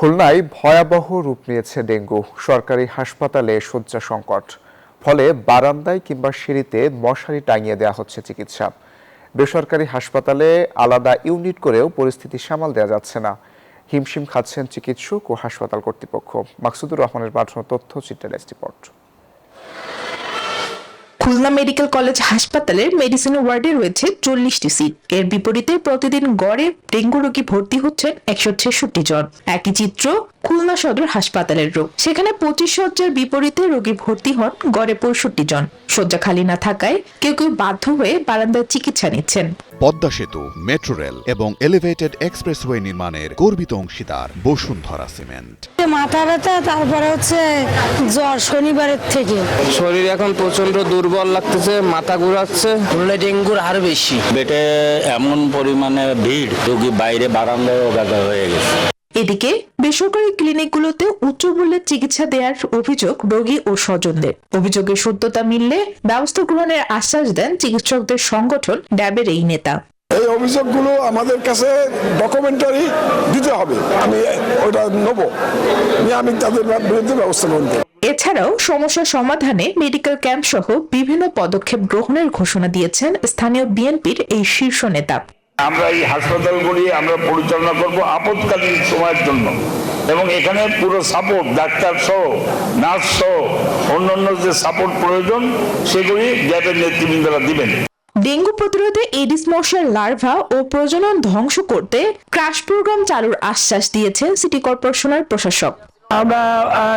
খুলনায় ভয়াবহ রূপ নিয়েছে ডেঙ্গু। সরকারি হাসপাতালে শয্যা সংকট, ফলে বারান্দায় কিংবা সিঁড়িতে মশারি টাঙিয়ে দেওয়া হচ্ছে চিকিৎসা। বেসরকারি হাসপাতালে আলাদা ইউনিট করেও পরিস্থিতি সামাল দেওয়া যাচ্ছে না। হিমশিম খাচ্ছেন চিকিৎসক ও হাসপাতাল কর্তৃপক্ষ। মাকসুদুর রহমানের পাঠানো তথ্যচিত্রের রিপোর্ট। খুলনা মেডিকেল কলেজ হাসপাতালের মেডিসিন ওয়ার্ডে রয়েছে 40টি সিট। এর বিপরীতে প্রতিদিন গড়ে ডেঙ্গু রোগী ভর্তি হচ্ছেন 166 জন। একই চিত্র খুলনা সদর হাসপাতালের রোগ। সেখানে 25 শয্যার বিপরীতে রোগী ভর্তি হন গড়ে 65 জন। শয্যা খালি না থাকায় কেউ কেউ বাধ্য হয়ে বারান্দায় চিকিৎসা নিচ্ছেন। পদ্মা সেতু, মেট্রো রেল এবং এলিভেটেড এক্সপ্রেসওয়ে নির্মাণের গর্বিত অংশীদার বসুন্ধরা সিমেন্ট। মাথা ব্যথা, তারপরে জ্বর শনিবারের থেকে। শরীর এখন প্রচন্ড দুর্বল লাগতেছে, মাথা ঘুরাচ্ছে। ডেঙ্গুর হার বেশি, বেটে এমন পরিমাণে ভিড়, রোগী বাইরে বারান্দায় ওগাদা হয়ে গেছে। এদিকে বেসরকারি ক্লিনিকগুলোতে উচ্চ মূল্যের চিকিৎসা দেওয়ার অভিযোগ রোগী ও স্বজনদের। অভিযোগের সত্যতা মিললে ব্যবস্থা গ্রহণের আশ্বাস দেন চিকিৎসকদের সংগঠন ড্যাবের এই নেতা। এই অভিযোগগুলো আমাদের কাছে ডকুমেন্টারি দিতে হবে, আমি ওটা নেব, আমি তাদের বিরুদ্ধে ব্যবস্থা গ্রহণ করব। এছাড়াও সমস্যা সমাধানে মেডিকেল ক্যাম্প সহ বিভিন্ন পদক্ষেপ গ্রহণের ঘোষণা দিয়েছেন স্থানীয় বিএনপির এই শীর্ষ নেতা। আমরা এই হাসপাতালগুলি আমরা পরিচালনা করব আপৎকালীন সময়ের জন্য, এবং এখানে পুরো সাপোর্ট, ডাক্তার সহ, নার্স সহ অন্যান্য যে সাপোর্ট প্রয়োজন সেগুলি ল্যাবের নেতৃবৃন্দরা দিবেন। ডেঙ্গু প্রতিরোধে এডিস মশার লার্ভা ও প্রজনন ধ্বংস করতে ক্রাশ প্রোগ্রাম চালুর আশ্বাস দিয়েছেন সিটি কর্পোরেশনের প্রশাসক। আমরা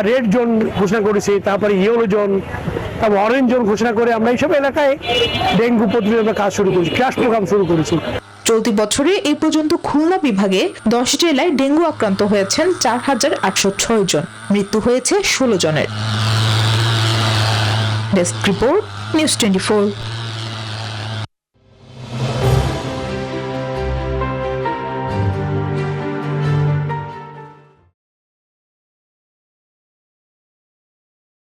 রেড জোন ঘোষণা করেছি, তারপরে ইয়েলো জোন, তারপর অরেঞ্জ জোন ঘোষণা করে আমরা এইসব এলাকায় ডেঙ্গু প্রতিরোধের কাজ শুরু করেছি, ক্রাশ প্রোগ্রাম শুরু করেছি। চলতি বছরে এই পর্যন্ত খুলনা বিভাগে 10 জেলায় ডেঙ্গু আক্রান্ত হয়েছেন 4806 জন। মৃত্যু হয়েছে 16 জনের। Desk report, news 24।